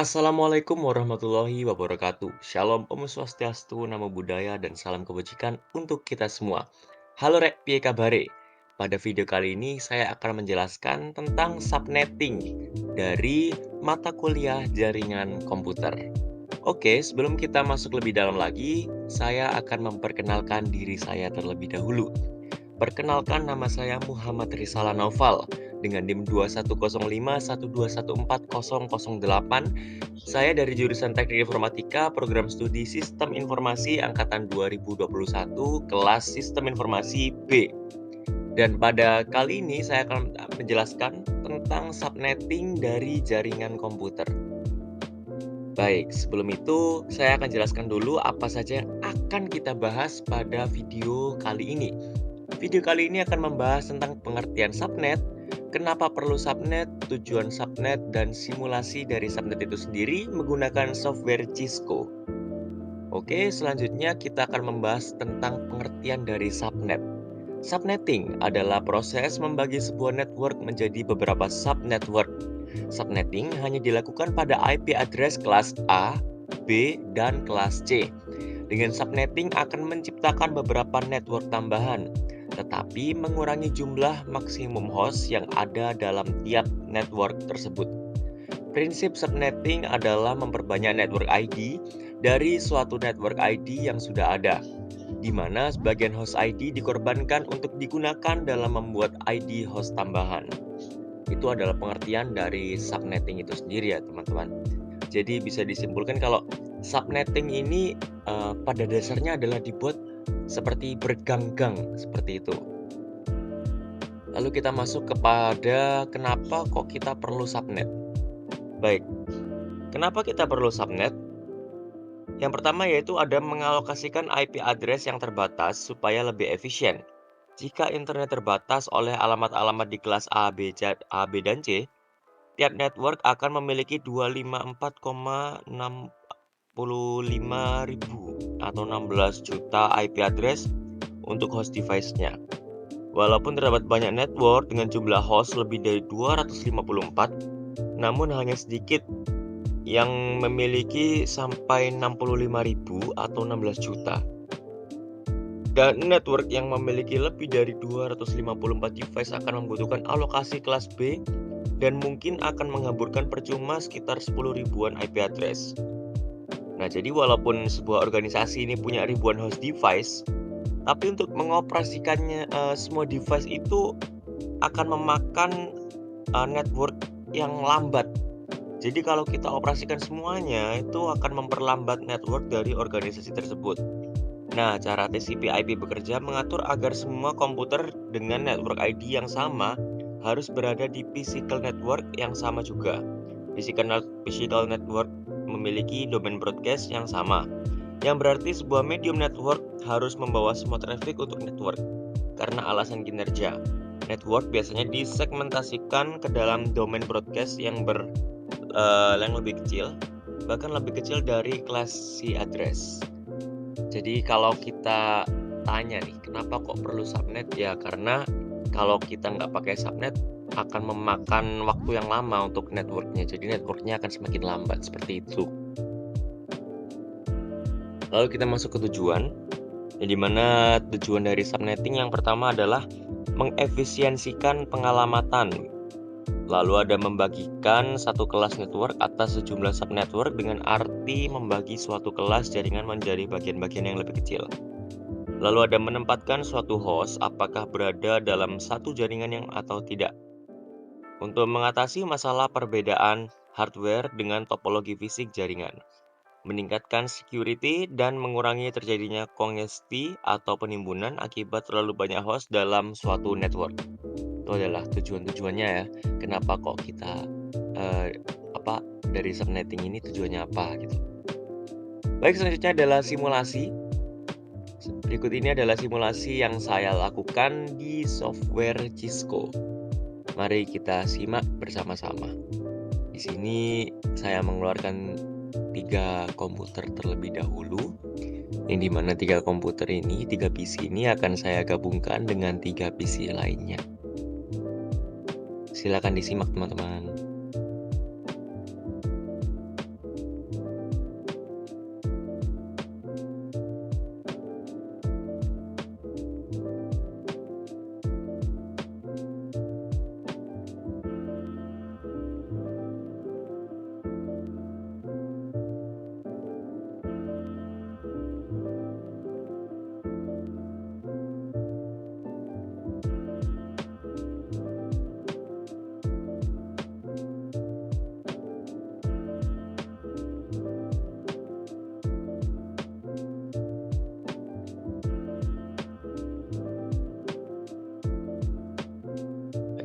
Assalamualaikum warahmatullahi wabarakatuh. Shalom, Om Swastiastu, Namo Buddhaya, dan salam kebajikan untuk kita semua. Halo Rek, piye kabare? Pada video kali ini saya akan menjelaskan tentang subnetting dari mata kuliah jaringan komputer. Oke, sebelum kita masuk lebih dalam lagi, saya akan memperkenalkan diri saya terlebih dahulu. Perkenalkan, nama saya Muhammad Risala Naufal dengan NIM 210512140008. Saya dari jurusan Teknik Informatika, Program Studi Sistem Informasi angkatan 2021, kelas Sistem Informasi B. Dan pada kali ini saya akan menjelaskan tentang subnetting dari jaringan komputer. Baik, sebelum itu saya akan jelaskan dulu apa saja yang akan kita bahas pada video kali ini. Video kali ini akan membahas tentang pengertian subnet, kenapa perlu subnet, tujuan subnet, dan simulasi dari subnet itu sendiri menggunakan software Cisco. Oke, selanjutnya kita akan membahas tentang pengertian dari subnet. Subnetting adalah proses membagi sebuah network menjadi beberapa subnetwork. Subnetting hanya dilakukan pada IP address kelas A, B, dan kelas C. Dengan subnetting akan menciptakan beberapa network tambahan, tetapi mengurangi jumlah maksimum host yang ada dalam tiap network tersebut. Prinsip subnetting adalah memperbanyak network ID dari suatu network ID yang sudah ada, di mana sebagian host ID dikorbankan untuk digunakan dalam membuat ID host tambahan. Itu adalah pengertian dari subnetting itu sendiri ya teman-teman. Jadi bisa disimpulkan kalau subnetting ini pada dasarnya adalah dibuat seperti berganggang seperti itu. Lalu kita masuk kepada kenapa kok kita perlu subnet. Baik, kenapa kita perlu subnet? Yang pertama yaitu ada mengalokasikan IP address yang terbatas supaya lebih efisien. Jika internet terbatas oleh alamat-alamat di kelas A, B, dan C, tiap network akan memiliki 254,650.000 atau 16 juta IP address untuk host device-nya. Walaupun terdapat banyak network dengan jumlah host lebih dari 254, namun hanya sedikit yang memiliki sampai 65.000 atau 16 juta. Dan network yang memiliki lebih dari 254 device akan membutuhkan alokasi kelas B dan mungkin akan menghamburkan percuma sekitar 10 ribuan IP address. Nah, jadi walaupun sebuah organisasi ini punya ribuan host device, tapi untuk mengoperasikannya semua device itu akan memakan network yang lambat. Jadi kalau kita operasikan semuanya itu akan memperlambat network dari organisasi tersebut. Nah, cara TCP/IP bekerja mengatur agar semua komputer dengan network ID yang sama harus berada di physical network yang sama juga. Physical network memiliki domain broadcast yang sama, yang berarti sebuah medium network harus membawa semua traffic untuk network. Karena alasan kinerja, network biasanya disegmentasikan ke dalam domain broadcast yang lebih kecil, bahkan lebih kecil dari klasi address. Jadi kalau kita tanya nih, kenapa kok perlu subnet? Ya karena kalau kita nggak pakai subnet akan memakan waktu yang lama untuk networknya. Jadi networknya akan semakin lambat seperti itu. Lalu kita masuk ke tujuan, yang dimana tujuan dari subnetting yang pertama adalah mengefisiensikan pengalamatan. Lalu ada membagikan satu kelas network atas sejumlah subnetwork dengan arti membagi suatu kelas jaringan menjadi bagian-bagian yang lebih kecil. Lalu ada menempatkan suatu host apakah berada dalam satu jaringan yang atau tidak. Untuk mengatasi masalah perbedaan hardware dengan topologi fisik jaringan. Meningkatkan security dan mengurangi terjadinya kongesti atau penimbunan akibat terlalu banyak host dalam suatu network. Itu adalah tujuan-tujuannya ya. Kenapa kok kita dari subnetting ini tujuannya apa gitu. Baik, selanjutnya adalah simulasi. Berikut ini adalah simulasi yang saya lakukan di software Cisco. Mari kita simak bersama-sama. Di sini saya mengeluarkan 3 komputer terlebih dahulu, yang dimana 3 komputer ini, 3 PC ini akan saya gabungkan dengan 3 PC lainnya. Silakan disimak teman-teman.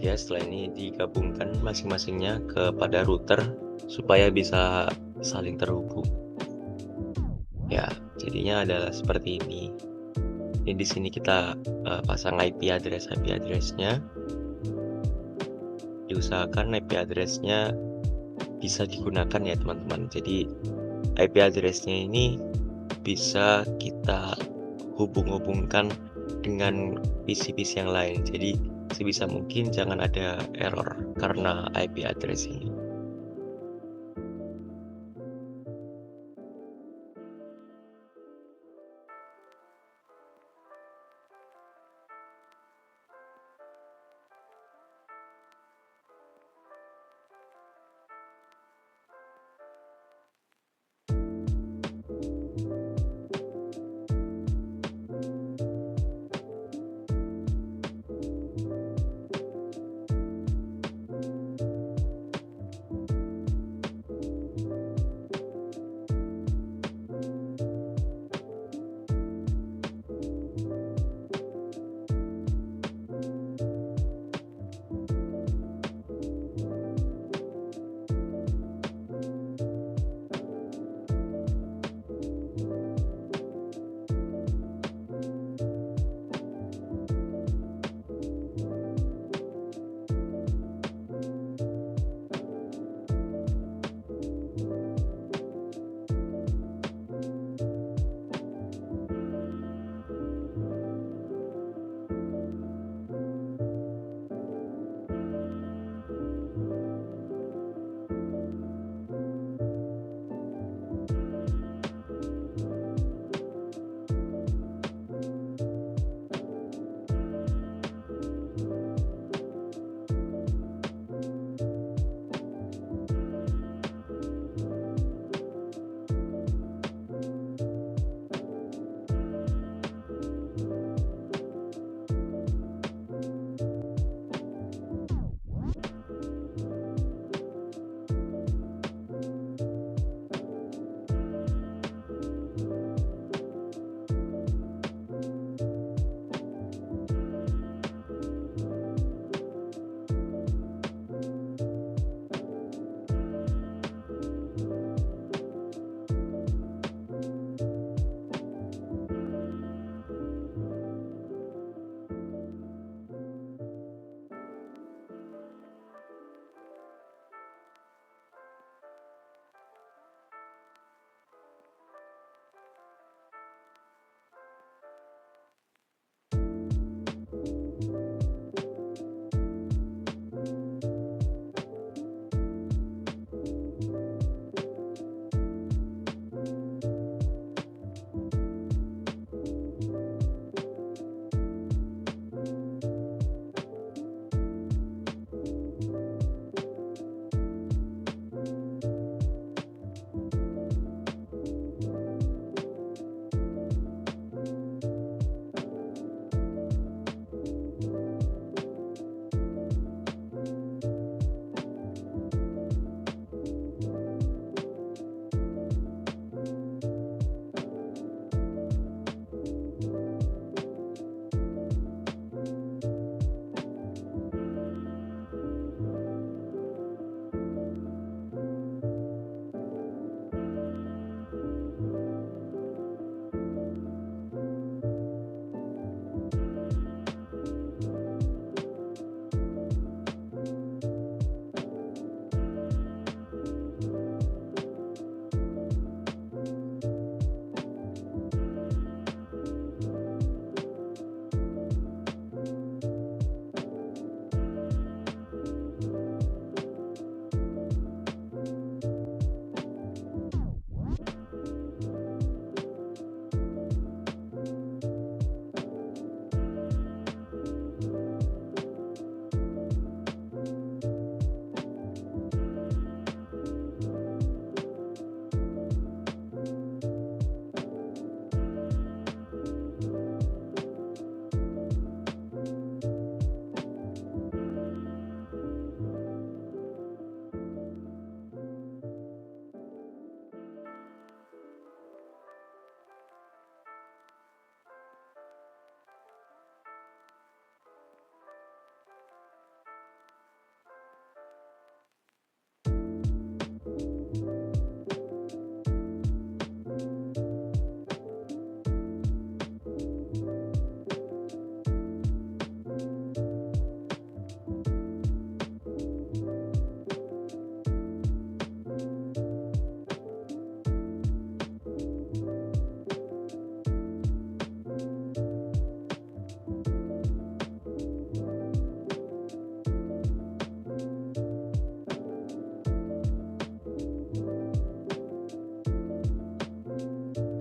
dia setelah ini digabungkan masing-masingnya kepada router supaya bisa saling terhubung. Ya, jadinya adalah seperti ini. Ini di sini kita pasang IP address-nya. Diusahakan IP address-nya bisa digunakan ya teman-teman. Jadi IP address-nya ini bisa kita hubung-hubungkan dengan PC-PC yang lain. Jadi sebisa mungkin jangan ada error karena IP address ini.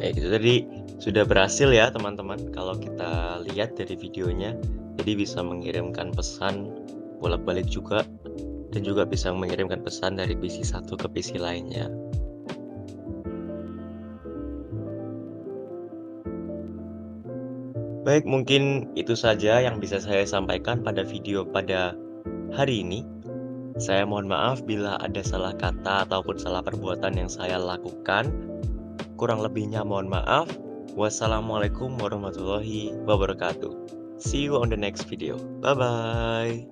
Itu tadi sudah berhasil ya teman-teman kalau kita lihat dari videonya. Jadi bisa mengirimkan pesan bolak-balik juga dan juga bisa mengirimkan pesan dari PC satu ke PC lainnya. Baik, mungkin itu saja yang bisa saya sampaikan pada video pada hari ini. Saya mohon maaf bila ada salah kata ataupun salah perbuatan yang saya lakukan. Kurang lebihnya mohon maaf. Wassalamualaikum warahmatullahi wabarakatuh. See you on the next video. Bye bye.